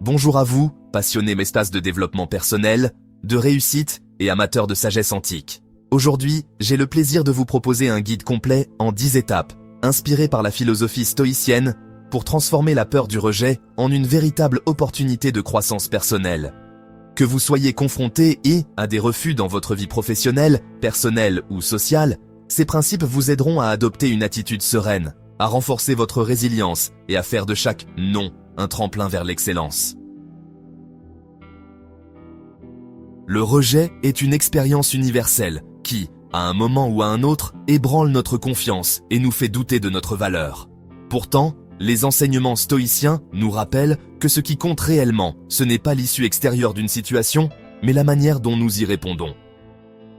Bonjour à vous, passionnés d'espace de développement personnel, de réussite et amateurs de sagesse antique. Aujourd'hui, j'ai le plaisir de vous proposer un guide complet en 10 étapes, inspiré par la philosophie stoïcienne, pour transformer la peur du rejet en une véritable opportunité de croissance personnelle. Que vous soyez confronté à des refus dans votre vie professionnelle, personnelle ou sociale, ces principes vous aideront à adopter une attitude sereine, à renforcer votre résilience et à faire de chaque « non » un tremplin vers l'excellence. Le rejet est une expérience universelle qui, à un moment ou à un autre, ébranle notre confiance et nous fait douter de notre valeur. Pourtant, les enseignements stoïciens nous rappellent que ce qui compte réellement, ce n'est pas l'issue extérieure d'une situation, mais la manière dont nous y répondons.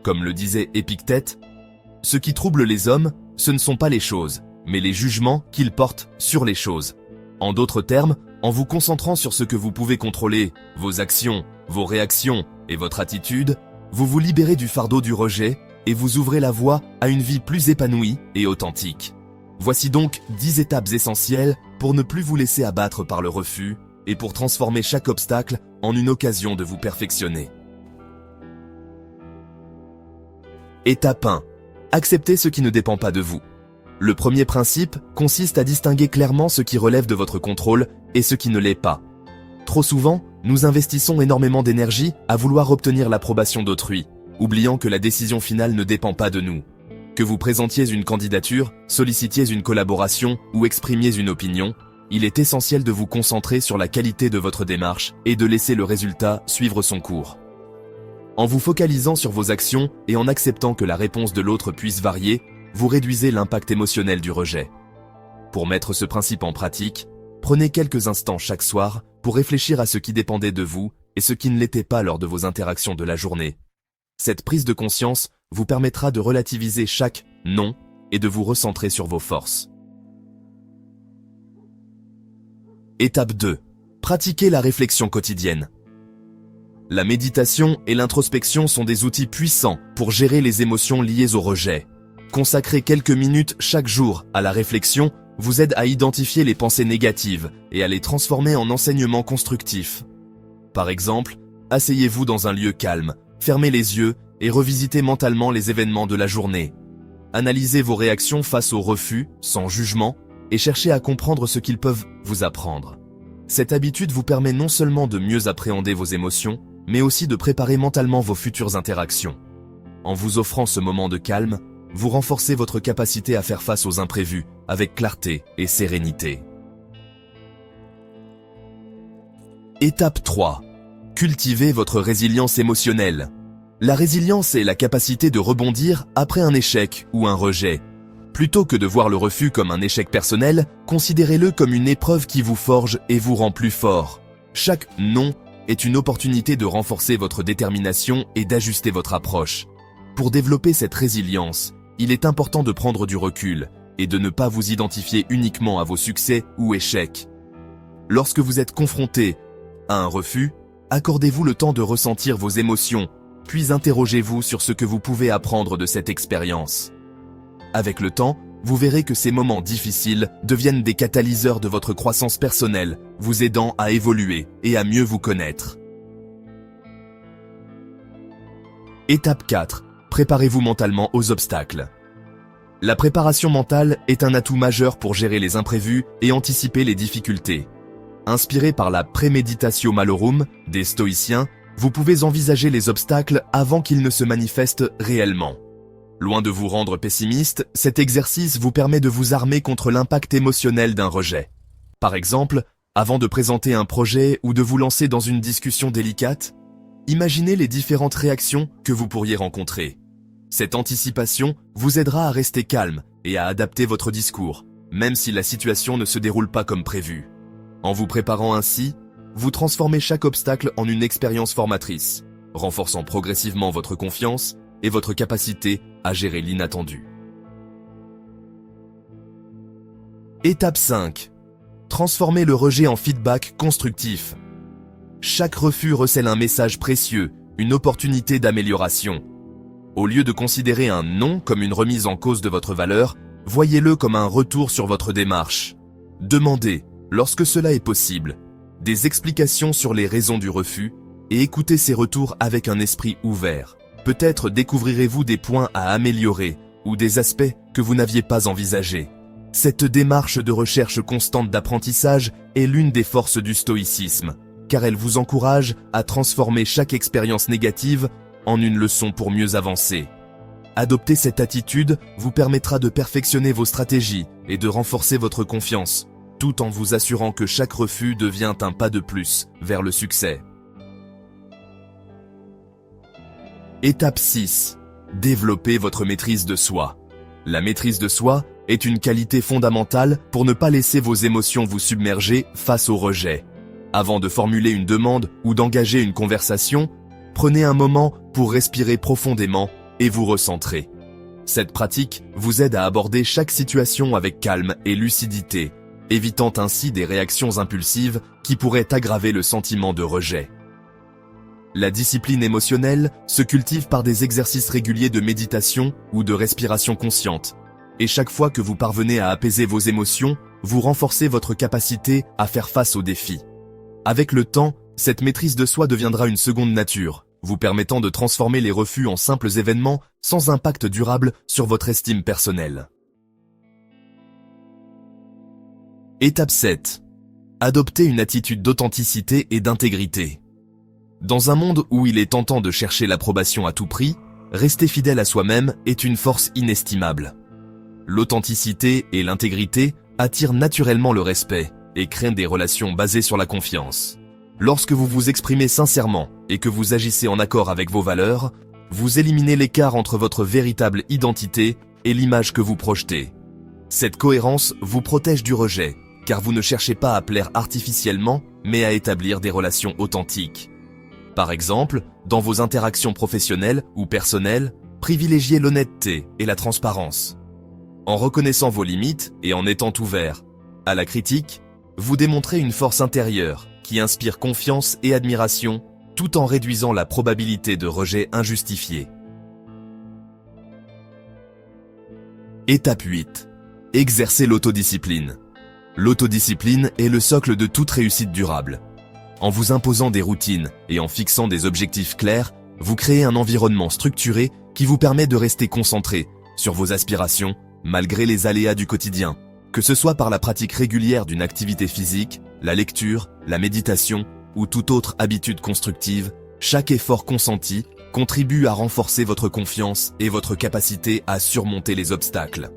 Comme le disait Épictète, « Ce qui trouble les hommes, ce ne sont pas les choses, mais les jugements qu'ils portent sur les choses. » En d'autres termes, en vous concentrant sur ce que vous pouvez contrôler, vos actions, vos réactions et votre attitude, vous vous libérez du fardeau du rejet et vous ouvrez la voie à une vie plus épanouie et authentique. Voici donc 10 étapes essentielles pour ne plus vous laisser abattre par le refus et pour transformer chaque obstacle en une occasion de vous perfectionner. Étape 1. Acceptez ce qui ne dépend pas de vous. Le premier principe consiste à distinguer clairement ce qui relève de votre contrôle et ce qui ne l'est pas. Trop souvent, nous investissons énormément d'énergie à vouloir obtenir l'approbation d'autrui, oubliant que la décision finale ne dépend pas de nous. Que vous présentiez une candidature, sollicitiez une collaboration ou exprimiez une opinion, il est essentiel de vous concentrer sur la qualité de votre démarche et de laisser le résultat suivre son cours. En vous focalisant sur vos actions et en acceptant que la réponse de l'autre puisse varier, vous réduisez l'impact émotionnel du rejet. Pour mettre ce principe en pratique, prenez quelques instants chaque soir pour réfléchir à ce qui dépendait de vous et ce qui ne l'était pas lors de vos interactions de la journée. Cette prise de conscience vous permettra de relativiser chaque « non » et de vous recentrer sur vos forces. Étape 2. Pratiquez la réflexion quotidienne. La méditation et l'introspection sont des outils puissants pour gérer les émotions liées au rejet. Consacrer quelques minutes chaque jour à la réflexion vous aide à identifier les pensées négatives et à les transformer en enseignements constructifs. Par exemple, asseyez-vous dans un lieu calme, fermez les yeux et revisitez mentalement les événements de la journée. Analysez vos réactions face aux refus, sans jugement, et cherchez à comprendre ce qu'ils peuvent vous apprendre. Cette habitude vous permet non seulement de mieux appréhender vos émotions, mais aussi de préparer mentalement vos futures interactions. En vous offrant ce moment de calme, vous renforcez votre capacité à faire face aux imprévus avec clarté et sérénité. Étape 3. Cultivez votre résilience émotionnelle. La résilience est la capacité de rebondir après un échec ou un rejet. Plutôt que de voir le refus comme un échec personnel, considérez-le comme une épreuve qui vous forge et vous rend plus fort. Chaque « non » est une opportunité de renforcer votre détermination et d'ajuster votre approche. Pour développer cette résilience, il est important de prendre du recul et de ne pas vous identifier uniquement à vos succès ou échecs. Lorsque vous êtes confronté à un refus, accordez-vous le temps de ressentir vos émotions, puis interrogez-vous sur ce que vous pouvez apprendre de cette expérience. Avec le temps, vous verrez que ces moments difficiles deviennent des catalyseurs de votre croissance personnelle, vous aidant à évoluer et à mieux vous connaître. Étape 4. Préparez-vous mentalement aux obstacles. La préparation mentale est un atout majeur pour gérer les imprévus et anticiper les difficultés. Inspiré par la préméditatio malorum des stoïciens, vous pouvez envisager les obstacles avant qu'ils ne se manifestent réellement. Loin de vous rendre pessimiste, cet exercice vous permet de vous armer contre l'impact émotionnel d'un rejet. Par exemple, avant de présenter un projet ou de vous lancer dans une discussion délicate, imaginez les différentes réactions que vous pourriez rencontrer. Cette anticipation vous aidera à rester calme et à adapter votre discours, même si la situation ne se déroule pas comme prévu. En vous préparant ainsi, vous transformez chaque obstacle en une expérience formatrice, renforçant progressivement votre confiance et votre capacité à gérer l'inattendu. Étape 5. Transformez le rejet en feedback constructif. Chaque refus recèle un message précieux, une opportunité d'amélioration. Au lieu de considérer un non comme une remise en cause de votre valeur, voyez-le comme un retour sur votre démarche. Demandez, lorsque cela est possible, des explications sur les raisons du refus et écoutez ces retours avec un esprit ouvert. Peut-être découvrirez-vous des points à améliorer ou des aspects que vous n'aviez pas envisagés. Cette démarche de recherche constante d'apprentissage est l'une des forces du stoïcisme, car elle vous encourage à transformer chaque expérience négative en une leçon pour mieux avancer. Adopter cette attitude vous permettra de perfectionner vos stratégies et de renforcer votre confiance, tout en vous assurant que chaque refus devient un pas de plus vers le succès. Étape 6. Développez votre maîtrise de soi. La maîtrise de soi est une qualité fondamentale pour ne pas laisser vos émotions vous submerger face au rejet. Avant de formuler une demande ou d'engager une conversation, prenez un moment pour respirer profondément et vous recentrer. Cette pratique vous aide à aborder chaque situation avec calme et lucidité, évitant ainsi des réactions impulsives qui pourraient aggraver le sentiment de rejet. La discipline émotionnelle se cultive par des exercices réguliers de méditation ou de respiration consciente. Et chaque fois que vous parvenez à apaiser vos émotions, vous renforcez votre capacité à faire face aux défis. Avec le temps, cette maîtrise de soi deviendra une seconde nature, vous permettant de transformer les refus en simples événements sans impact durable sur votre estime personnelle. Étape 7. Adoptez une attitude d'authenticité et d'intégrité. Dans un monde où il est tentant de chercher l'approbation à tout prix, rester fidèle à soi-même est une force inestimable. L'authenticité et l'intégrité attirent naturellement le respect et créent des relations basées sur la confiance. Lorsque vous vous exprimez sincèrement et que vous agissez en accord avec vos valeurs, vous éliminez l'écart entre votre véritable identité et l'image que vous projetez. Cette cohérence vous protège du rejet, car vous ne cherchez pas à plaire artificiellement, mais à établir des relations authentiques. Par exemple, dans vos interactions professionnelles ou personnelles, privilégiez l'honnêteté et la transparence. En reconnaissant vos limites et en étant ouvert à la critique, vous démontrez une force intérieure qui inspire confiance et admiration tout en réduisant la probabilité de rejet injustifié. Étape 8. Exercez l'autodiscipline. L'autodiscipline est le socle de toute réussite durable. En vous imposant des routines et en fixant des objectifs clairs, vous créez un environnement structuré qui vous permet de rester concentré sur vos aspirations malgré les aléas du quotidien. Que ce soit par la pratique régulière d'une activité physique, la lecture, la méditation ou toute autre habitude constructive, chaque effort consenti contribue à renforcer votre confiance et votre capacité à surmonter les obstacles.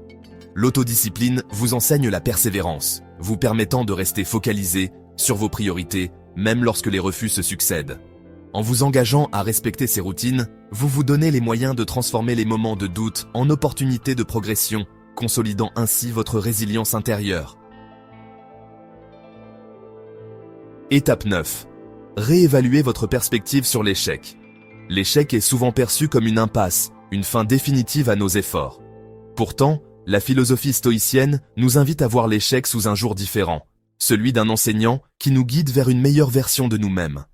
L'autodiscipline vous enseigne la persévérance, vous permettant de rester focalisé sur vos priorités, même lorsque les refus se succèdent. En vous engageant à respecter ces routines, vous vous donnez les moyens de transformer les moments de doute en opportunités de progression, consolidant ainsi votre résilience intérieure. Étape 9. Réévaluez votre perspective sur l'échec. L'échec est souvent perçu comme une impasse, une fin définitive à nos efforts. Pourtant, la philosophie stoïcienne nous invite à voir l'échec sous un jour différent, celui d'un enseignant qui nous guide vers une meilleure version de nous-mêmes.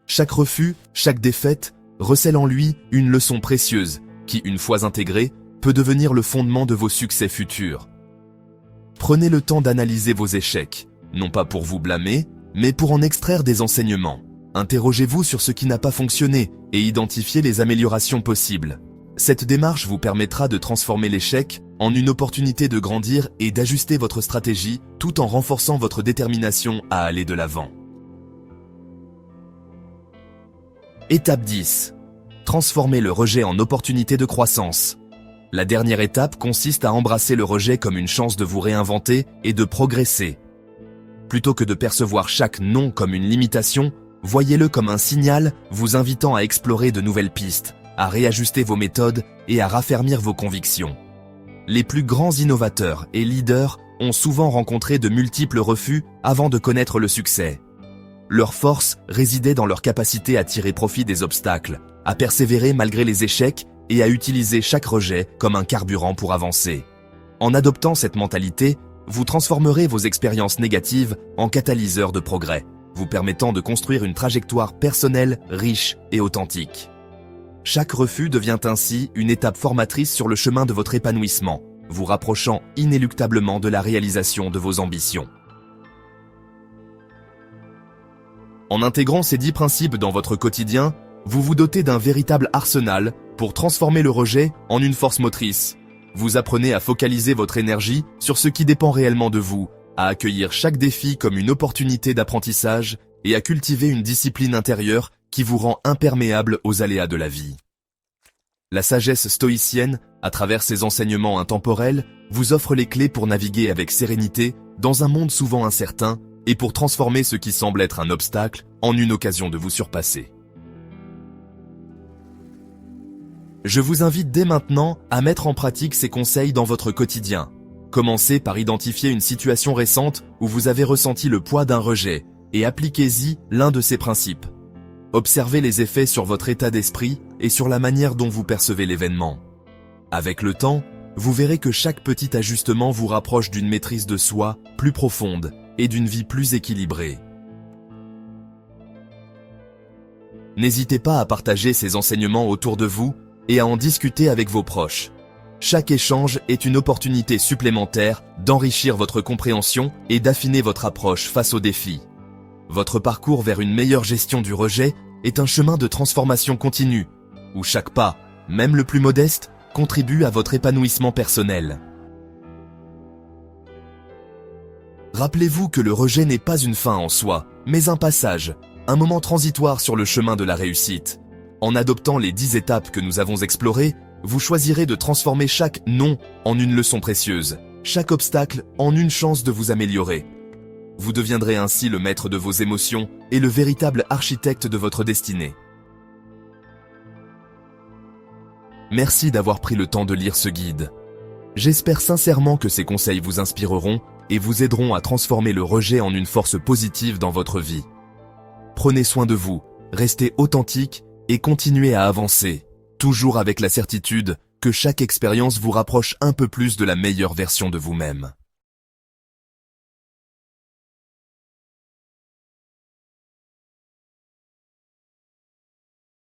Chaque refus, chaque défaite, recèle en lui une leçon précieuse qui, une fois intégrée, peut devenir le fondement de vos succès futurs. Prenez le temps d'analyser vos échecs, non pas pour vous blâmer, mais pour en extraire des enseignements. Interrogez-vous sur ce qui n'a pas fonctionné et identifiez les améliorations possibles. Cette démarche vous permettra de transformer l'échec en une opportunité de grandir et d'ajuster votre stratégie tout en renforçant votre détermination à aller de l'avant. Étape 10. Transformez le rejet en opportunité de croissance. La dernière étape consiste à embrasser le rejet comme une chance de vous réinventer et de progresser. Plutôt que de percevoir chaque non comme une limitation, voyez-le comme un signal vous invitant à explorer de nouvelles pistes, à réajuster vos méthodes et à raffermir vos convictions. Les plus grands innovateurs et leaders ont souvent rencontré de multiples refus avant de connaître le succès. Leur force résidait dans leur capacité à tirer profit des obstacles, à persévérer malgré les échecs et à utiliser chaque rejet comme un carburant pour avancer. En adoptant cette mentalité, vous transformerez vos expériences négatives en catalyseurs de progrès, vous permettant de construire une trajectoire personnelle riche et authentique. Chaque refus devient ainsi une étape formatrice sur le chemin de votre épanouissement, vous rapprochant inéluctablement de la réalisation de vos ambitions. En intégrant ces 10 principes dans votre quotidien, vous vous dotez d'un véritable arsenal pour transformer le rejet en une force motrice. Vous apprenez à focaliser votre énergie sur ce qui dépend réellement de vous, à accueillir chaque défi comme une opportunité d'apprentissage et à cultiver une discipline intérieure qui vous rend imperméable aux aléas de la vie. La sagesse stoïcienne, à travers ses enseignements intemporels, vous offre les clés pour naviguer avec sérénité dans un monde souvent incertain et pour transformer ce qui semble être un obstacle en une occasion de vous surpasser. Je vous invite dès maintenant à mettre en pratique ces conseils dans votre quotidien. Commencez par identifier une situation récente où vous avez ressenti le poids d'un rejet et appliquez-y l'un de ces principes. Observez les effets sur votre état d'esprit et sur la manière dont vous percevez l'événement. Avec le temps, vous verrez que chaque petit ajustement vous rapproche d'une maîtrise de soi plus profonde et d'une vie plus équilibrée. N'hésitez pas à partager ces enseignements autour de vous et à en discuter avec vos proches. Chaque échange est une opportunité supplémentaire d'enrichir votre compréhension et d'affiner votre approche face aux défis. Votre parcours vers une meilleure gestion du rejet est un chemin de transformation continue, où chaque pas, même le plus modeste, contribue à votre épanouissement personnel. Rappelez-vous que le rejet n'est pas une fin en soi, mais un passage, un moment transitoire sur le chemin de la réussite. En adoptant les 10 étapes que nous avons explorées, vous choisirez de transformer chaque non en une leçon précieuse, chaque obstacle en une chance de vous améliorer. Vous deviendrez ainsi le maître de vos émotions et le véritable architecte de votre destinée. Merci d'avoir pris le temps de lire ce guide. J'espère sincèrement que ces conseils vous inspireront et vous aideront à transformer le rejet en une force positive dans votre vie. Prenez soin de vous, restez authentique et continuez à avancer, toujours avec la certitude que chaque expérience vous rapproche un peu plus de la meilleure version de vous-même.